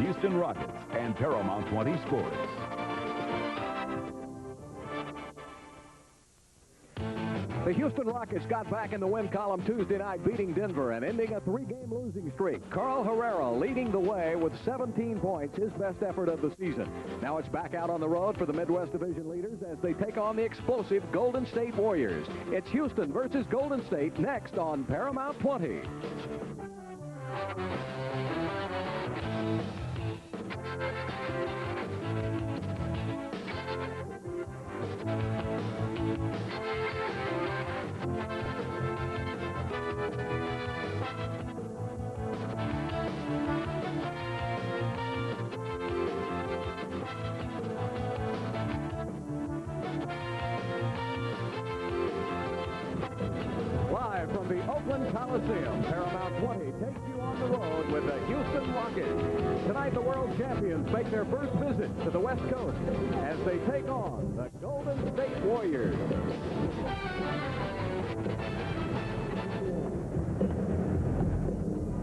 Houston Rockets and Paramount 20 Sports. The Houston Rockets got back in the win column Tuesday night, beating Denver and ending a 3-game losing streak. Carl Herrera leading the way with 17 points, his best effort of the season. Now it's back out on the road for the Midwest Division leaders as they take on the explosive Golden State Warriors. It's Houston versus Golden State next on Paramount 20. Live from the Oakland Coliseum, Paramount 20 takes you on the road with the Houston Rockets. Tonight, the world champions make their first visit to the West Coast as they take on the Golden State Warriors.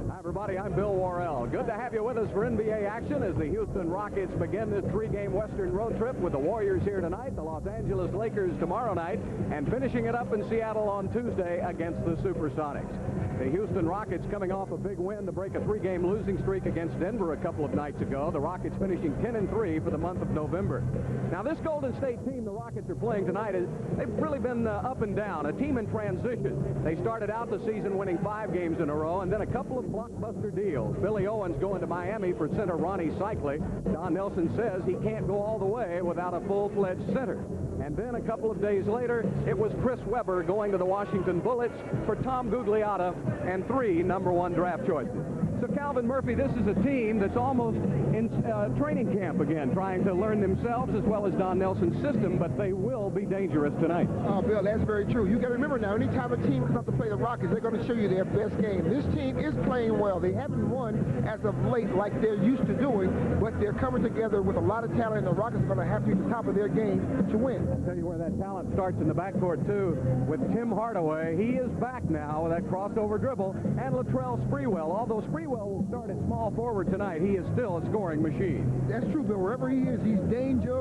Hi, everybody. I'm Bill Worrell. Good to have you with us for NBA action as the Houston Rockets begin this 3-game Western road trip with the Warriors here tonight, the Los Angeles Lakers tomorrow night, and finishing it up in Seattle on Tuesday against the Supersonics. The Houston Rockets coming off a big win to break a 3-game losing streak against Denver a couple of nights ago. The Rockets finishing 10-3 for the month of November. Now, this Golden State team the Rockets are playing tonight, they've really been up and down, a team in transition. They started out the season winning 5 games in a row and then a couple of blockbuster deals. Billy Owens going to Miami for center Ronnie Cycli. Don Nelson says he can't go all the way without a full-fledged center. And then a couple of days later, it was Chris Webber going to the Washington Bullets for Tom Gugliotta and 3 #1 draft choices. So, Calvin Murphy, this is a team that's almost in training camp again, trying to learn themselves as well as Don Nelson's system, but they will be dangerous tonight. Oh, Bill, that's very true. You got to remember now, anytime a team comes up to play the Rockets, they're going to show you their best game. This team is playing well. They haven't won as of late like they're used to doing, but they're coming together with a lot of talent, and the Rockets are going to have to be at the top of their game to win. I'll tell you where that talent starts in the backcourt, too, with Tim Hardaway. He is back now with that crossover dribble, and Latrell Sprewell. Although Sprewell will start at small forward tonight, he is still a scoring machine. That's true, Bill. Wherever he is, he's dangerous.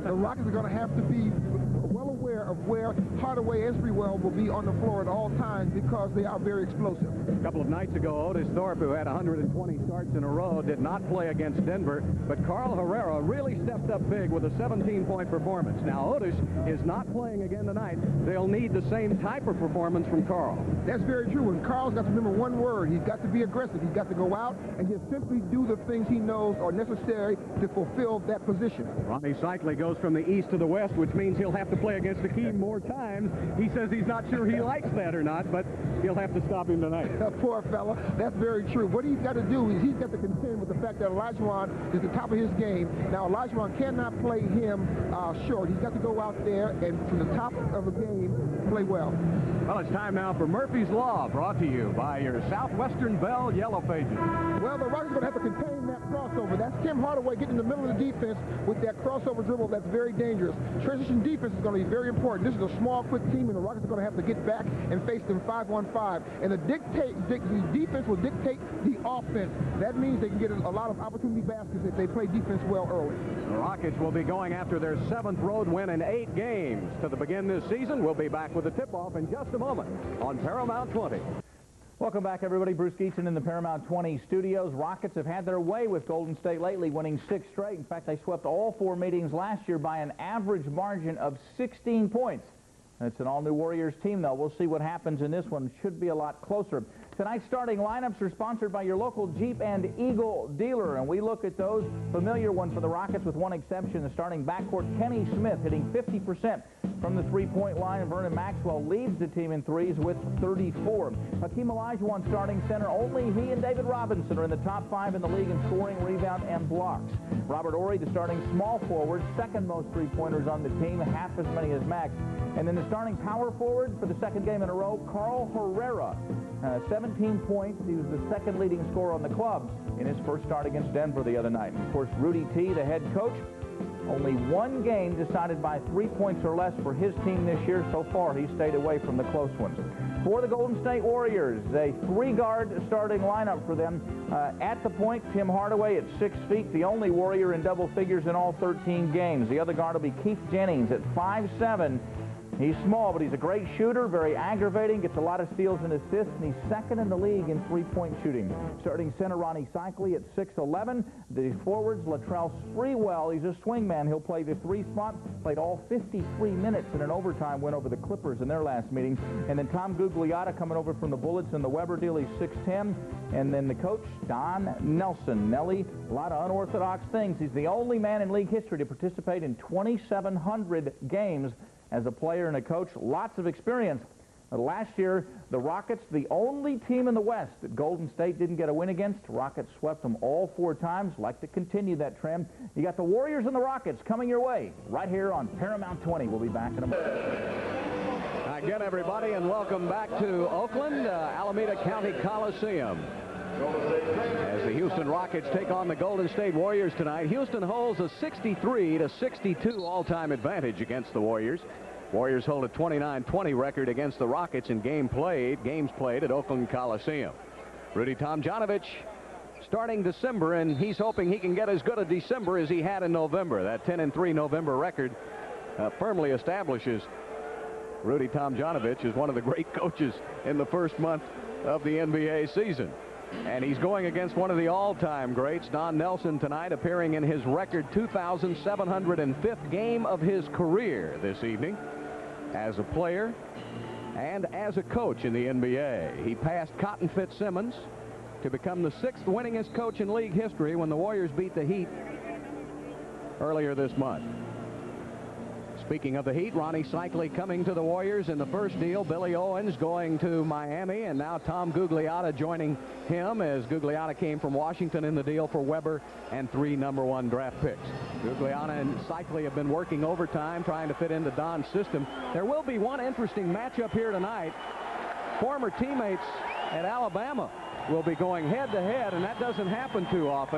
The Rockets are going to have to be well aware of where Hardaway and Sprewell will be on the floor at all times because they are very explosive. A couple of nights ago, Otis Thorpe, who had 120 starts in a row, did not play against Denver, but Carl Herrera really stepped up big with a 17-point performance. Now, Otis is not playing again tonight. They'll need the same type of performance from Carl. That's very true, and Carl's got to remember one word. He's got to be aggressive. He's got to go out and just simply do the things he knows are necessary to fulfill that position. Ronnie Cycli goes from the east to the west, which means he'll have to play against Hakeem more times. He says he's not sure he likes that or not, but he'll have to stop him tonight. Poor fella. That's very true. What he's got to do is he's got to contend with the fact that Olajuwon is the top of his game. Now, Olajuwon cannot play him short. He's got to go out there and, from the top of the game, play well. Well, it's time now for Murphy's Law, brought to you by your Southwestern Bell Yellow Pages. Well, the Rockets are going to have to contain that crossover. That's Tim Hardaway getting in the middle of the defense with that crossover dribble that's very dangerous. Transition defense is going to be very important. This is a small, quick team, and the Rockets are going to have to get back and face them 5-on-5. And the defense will dictate the offense. That means they can get a lot of opportunity baskets if they play defense well early. The Rockets will be going after their 7th road win in 8 games to begin this season. We'll be back with the tip-off in just a moment on Paramount 20. Welcome back, everybody. Bruce Geetson in the Paramount 20 studios. Rockets have had their way with Golden State lately, winning 6 straight. In fact, they swept all 4 meetings last year by an average margin of 16 points. It's an all-new Warriors team, though. We'll see what happens in this one. Should be a lot closer. Tonight's starting lineups are sponsored by your local Jeep and Eagle dealer, and we look at those familiar ones for the Rockets with one exception. The starting backcourt, Kenny Smith hitting 50% from the three-point line, and Vernon Maxwell leads the team in threes with 34. Hakeem Olajuwon starting center. Only he and David Robinson are in the top 5 in the league in scoring, rebound, and blocks. Robert Horry, the starting small forward, second most three-pointers on the team, half as many as Max. And then the starting power forward for the second game in a row, Carl Herrera. 17 points. He was the second leading scorer on the club in his first start against Denver the other night. And of course, Rudy T., the head coach, only one game decided by 3 points or less for his team this year. So far, he stayed away from the close ones. For the Golden State Warriors, a three-guard starting lineup for them. At the point, Tim Hardaway at 6 feet, the only Warrior in double figures in all 13 games. The other guard will be Keith Jennings at 5'7". He's small, but he's a great shooter, very aggravating, gets a lot of steals and assists, and he's second in the league in three-point shooting. Starting center Ronnie Cycli at 6'11". The forwards, Latrell Sprewell, he's a swingman. He'll play the 3 spot, played all 53 minutes in an overtime win over the Clippers in their last meeting. And then Tom Gugliotta coming over from the Bullets in the Weber deal, he's 6'10". And then the coach, Don Nelson. Nelly, a lot of unorthodox things. He's the only man in league history to participate in 2,700 games as a player and a coach. Lots of experience. Last year, the Rockets, the only team in the West that Golden State didn't get a win against. Rockets swept them all 4 times. Like to continue that trend. You got the Warriors and the Rockets coming your way right here on Paramount 20. We'll be back in a moment. Again, everybody, and welcome back to Oakland, Alameda County Coliseum. As the Houston Rockets take on the Golden State Warriors tonight, Houston holds a 63-62 all-time advantage against the Warriors. Warriors hold a 29-20 record against the Rockets in games played at Oakland Coliseum. Rudy Tomjanovich starting December, and he's hoping he can get as good a December as he had in November. That 10-3 November record firmly establishes Rudy Tomjanovich as one of the great coaches in the first month of the NBA season. And he's going against one of the all-time greats, Don Nelson, tonight, appearing in his record 2,705th game of his career this evening as a player and as a coach in the NBA. He passed Cotton Fitzsimmons to become the 6th winningest coach in league history when the Warriors beat the Heat earlier this month. Speaking of the Heat, Ronnie Cycli coming to the Warriors in the first deal. Billy Owens going to Miami, and now Tom Gugliotta joining him as Gugliotta came from Washington in the deal for Weber and 3 #1 draft picks. Gugliotta and Cycli have been working overtime trying to fit into Don's system. There will be one interesting matchup here tonight. Former teammates at Alabama will be going head-to-head, and that doesn't happen too often.